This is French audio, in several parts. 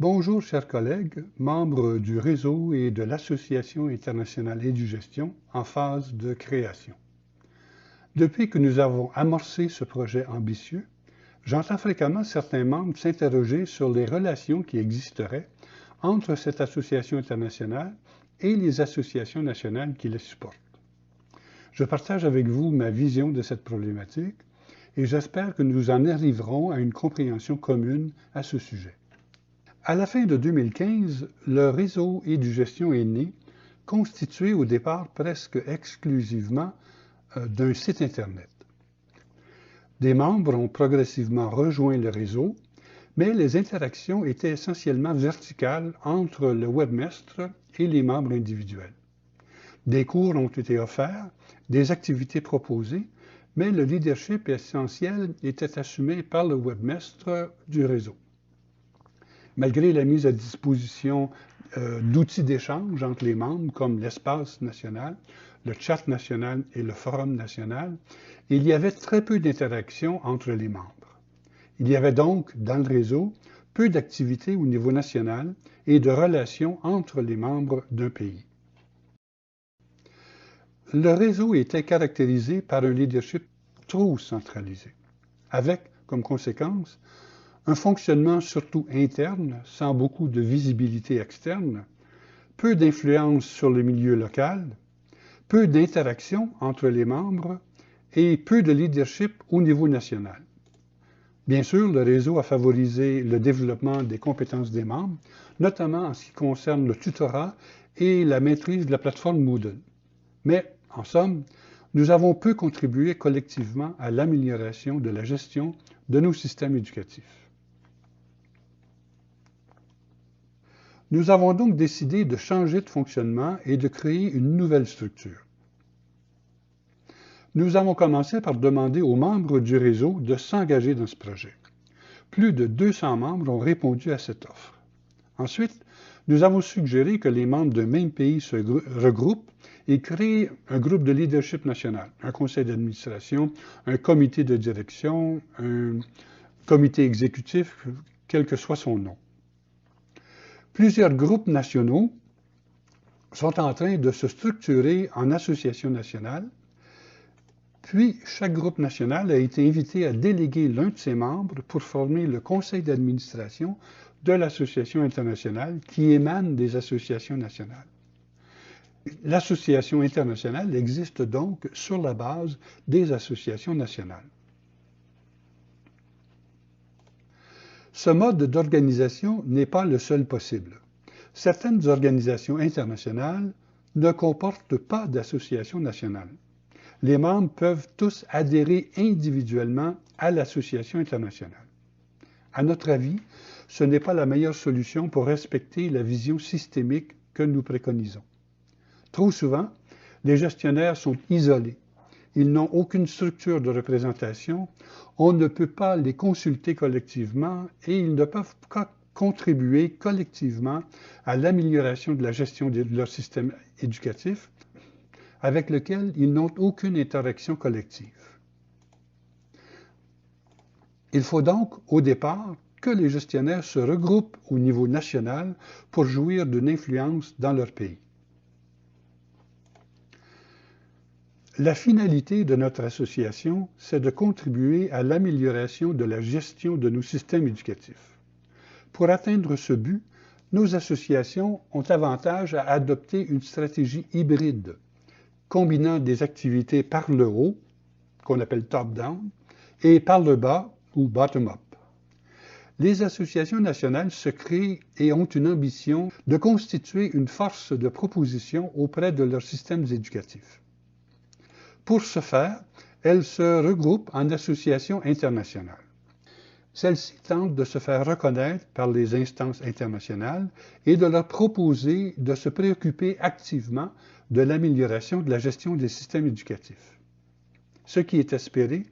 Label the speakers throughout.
Speaker 1: Bonjour chers collègues, membres du réseau et de l'Association internationale Édugestion en phase de création. Depuis que nous avons amorcé ce projet ambitieux, j'entends fréquemment certains membres s'interroger sur les relations qui existeraient entre cette association internationale et les associations nationales qui les supportent. Je partage avec vous ma vision de cette problématique et j'espère que nous en arriverons à une compréhension commune à ce sujet. À la fin de 2015, le réseau Édugestion est né, constitué au départ presque exclusivement d'un site Internet. Des membres ont progressivement rejoint le réseau, mais les interactions étaient essentiellement verticales entre le webmestre et les membres individuels. Des cours ont été offerts, des activités proposées, mais le leadership essentiel était assumé par le webmestre du réseau. Malgré la mise à disposition d'outils d'échange entre les membres, comme l'espace national, le chat national et le forum national, il y avait très peu d'interactions entre les membres. Il y avait donc, dans le réseau, peu d'activités au niveau national et de relations entre les membres d'un pays. Le réseau était caractérisé par un leadership trop centralisé, avec, comme conséquence, un fonctionnement surtout interne, sans beaucoup de visibilité externe, peu d'influence sur le milieu local, peu d'interaction entre les membres et peu de leadership au niveau national. Bien sûr, le réseau a favorisé le développement des compétences des membres, notamment en ce qui concerne le tutorat et la maîtrise de la plateforme Moodle. Mais, en somme, nous avons peu contribué collectivement à l'amélioration de la gestion de nos systèmes éducatifs. Nous avons donc décidé de changer de fonctionnement et de créer une nouvelle structure. Nous avons commencé par demander aux membres du réseau de s'engager dans ce projet. Plus de 200 membres ont répondu à cette offre. Ensuite, nous avons suggéré que les membres d'un même pays se regroupent et créent un groupe de leadership national, un conseil d'administration, un comité de direction, un comité exécutif, quel que soit son nom. Plusieurs groupes nationaux sont en train de se structurer en association nationale, puis chaque groupe national a été invité à déléguer l'un de ses membres pour former le conseil d'administration de l'association internationale qui émane des associations nationales. L'association internationale existe donc sur la base des associations nationales. Ce mode d'organisation n'est pas le seul possible. Certaines organisations internationales ne comportent pas d'association nationale. Les membres peuvent tous adhérer individuellement à l'association internationale. À notre avis, ce n'est pas la meilleure solution pour respecter la vision systémique que nous préconisons. Trop souvent, les gestionnaires sont isolés. Ils n'ont aucune structure de représentation, on ne peut pas les consulter collectivement et ils ne peuvent pas contribuer collectivement à l'amélioration de la gestion de leur système éducatif avec lequel ils n'ont aucune interaction collective. Il faut donc, au départ, que les gestionnaires se regroupent au niveau national pour jouir d'une influence dans leur pays. La finalité de notre association, c'est de contribuer à l'amélioration de la gestion de nos systèmes éducatifs. Pour atteindre ce but, nos associations ont avantage à adopter une stratégie hybride, combinant des activités par le haut, qu'on appelle top-down, et par le bas, ou bottom-up. Les associations nationales se créent et ont une ambition de constituer une force de proposition auprès de leurs systèmes éducatifs. Pour ce faire, elles se regroupent en associations internationales. Celles-ci tentent de se faire reconnaître par les instances internationales et de leur proposer de se préoccuper activement de l'amélioration de la gestion des systèmes éducatifs. Ce qui est espéré,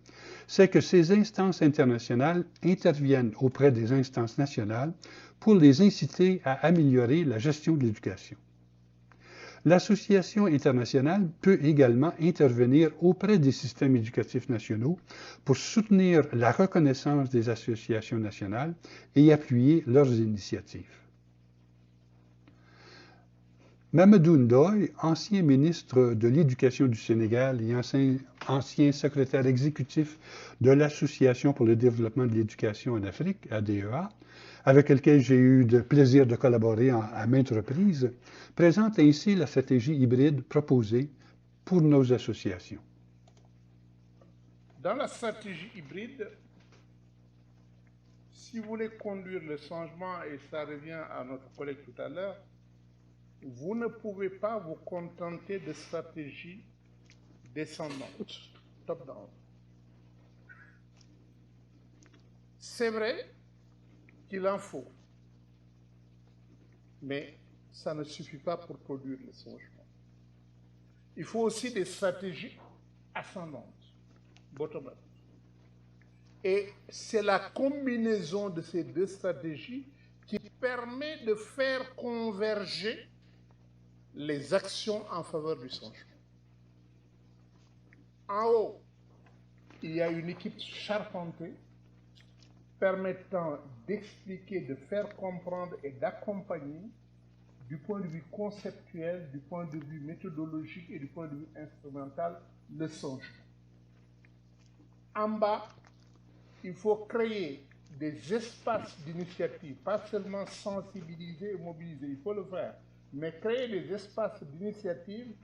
Speaker 1: c'est que ces instances internationales interviennent auprès des instances nationales pour les inciter à améliorer la gestion de l'éducation. L'association internationale peut également intervenir auprès des systèmes éducatifs nationaux pour soutenir la reconnaissance des associations nationales et appuyer leurs initiatives. Mamadou Ndoye, ancien ministre de l'Éducation du Sénégal et ancien secrétaire exécutif de l'Association pour le développement de l'éducation en Afrique, ADEA, avec lequel j'ai eu le plaisir de collaborer à maintes reprises, présente ainsi la stratégie hybride proposée pour nos associations.
Speaker 2: Dans la stratégie hybride, si vous voulez conduire le changement, et ça revient à notre collègue tout à l'heure, vous ne pouvez pas vous contenter de stratégies descendantes, top-down. C'est vrai qu'il en faut, mais ça ne suffit pas pour produire le changement. Il faut aussi des stratégies ascendantes, bottom-up. Et c'est la combinaison de ces deux stratégies qui permet de faire converger les actions en faveur du changement. En haut, il y a une équipe charpentée permettant d'expliquer, de faire comprendre et d'accompagner du point de vue conceptuel, du point de vue méthodologique et du point de vue instrumental le changement. En bas, il faut créer des espaces d'initiative, pas seulement sensibiliser et mobiliser, il faut le faire, mais créer des espaces d'initiative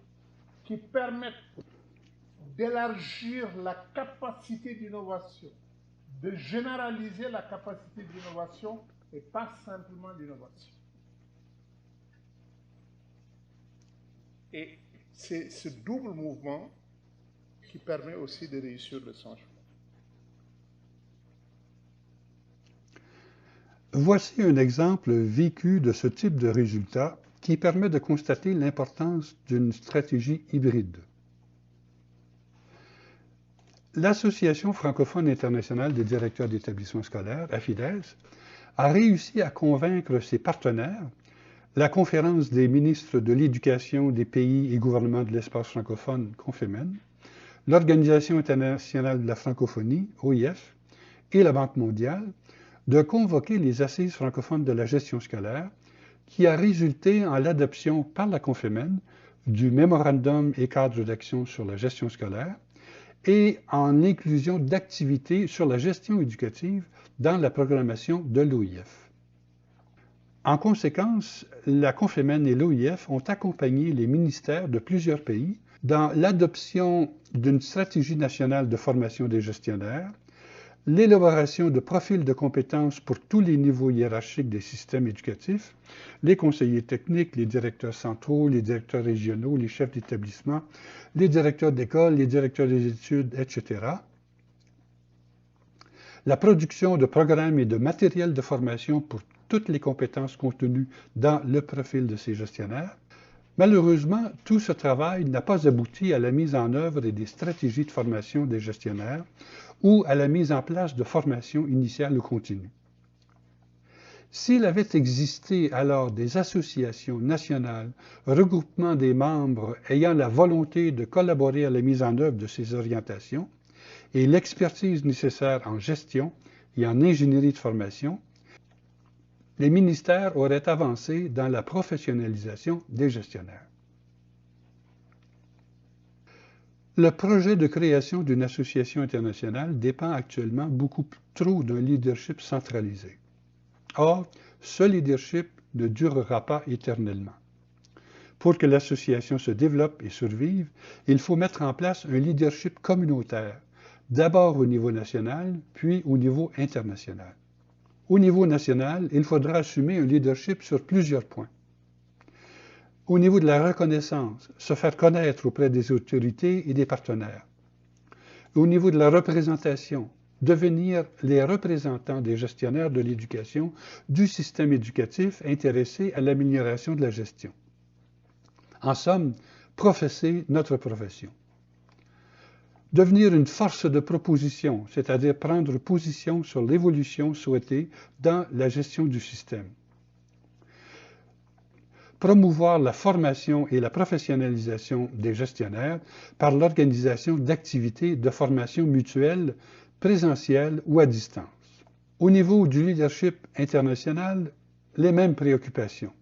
Speaker 2: qui permettent d'élargir la capacité d'innovation, de généraliser la capacité d'innovation et pas simplement l'innovation. Et c'est ce double mouvement qui permet aussi de réussir le changement.
Speaker 1: Voici un exemple vécu de ce type de résultat qui permet de constater l'importance d'une stratégie hybride. L'Association francophone internationale des directeurs d'établissements scolaires, AFIDES, a réussi à convaincre ses partenaires, la Conférence des ministres de l'éducation des pays et gouvernements de l'espace francophone, CONFEMEN, l'Organisation internationale de la francophonie, OIF, et la Banque mondiale, de convoquer les assises francophones de la gestion scolaire, qui a résulté en l'adoption par la CONFEMEN du mémorandum et cadre d'action sur la gestion scolaire et en l'inclusion d'activités sur la gestion éducative dans la programmation de l'OIF. En conséquence, la CONFEMEN et l'OIF ont accompagné les ministères de plusieurs pays dans l'adoption d'une stratégie nationale de formation des gestionnaires, l'élaboration de profils de compétences pour tous les niveaux hiérarchiques des systèmes éducatifs, les conseillers techniques, les directeurs centraux, les directeurs régionaux, les chefs d'établissement, les directeurs d'école, les directeurs des études, etc. La production de programmes et de matériel de formation pour toutes les compétences contenues dans le profil de ces gestionnaires. Malheureusement, tout ce travail n'a pas abouti à la mise en œuvre des stratégies de formation des gestionnaires ou à la mise en place de formations initiales ou continues. S'il avait existé alors des associations nationales, regroupement des membres ayant la volonté de collaborer à la mise en œuvre de ces orientations et l'expertise nécessaire en gestion et en ingénierie de formation, les ministères auraient avancé dans la professionnalisation des gestionnaires. Le projet de création d'une association internationale dépend actuellement beaucoup trop d'un leadership centralisé. Or, ce leadership ne durera pas éternellement. Pour que l'association se développe et survive, il faut mettre en place un leadership communautaire, d'abord au niveau national, puis au niveau international. Au niveau national, il faudra assumer un leadership sur plusieurs points. Au niveau de la reconnaissance, se faire connaître auprès des autorités et des partenaires. Au niveau de la représentation, devenir les représentants des gestionnaires de l'éducation du système éducatif intéressés à l'amélioration de la gestion. En somme, professer notre profession. Devenir une force de proposition, c'est-à-dire prendre position sur l'évolution souhaitée dans la gestion du système. Promouvoir la formation et la professionnalisation des gestionnaires par l'organisation d'activités de formation mutuelle, présentielle ou à distance. Au niveau du leadership international, les mêmes préoccupations.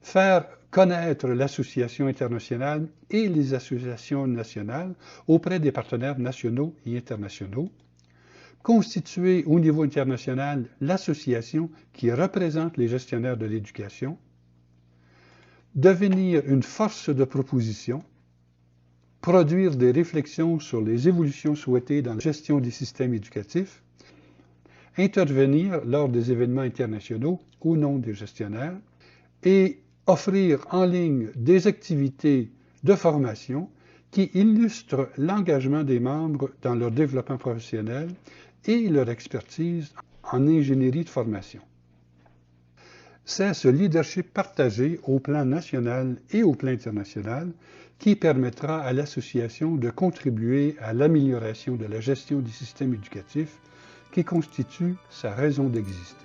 Speaker 1: Faire connaître l'association internationale et les associations nationales auprès des partenaires nationaux et internationaux, constituer au niveau international l'association qui représente les gestionnaires de l'éducation, devenir une force de proposition, produire des réflexions sur les évolutions souhaitées dans la gestion des systèmes éducatifs, intervenir lors des événements internationaux au nom des gestionnaires et offrir en ligne des activités de formation qui illustrent l'engagement des membres dans leur développement professionnel et leur expertise en ingénierie de formation. C'est ce leadership partagé au plan national et au plan international qui permettra à l'association de contribuer à l'amélioration de la gestion du système éducatif qui constitue sa raison d'exister.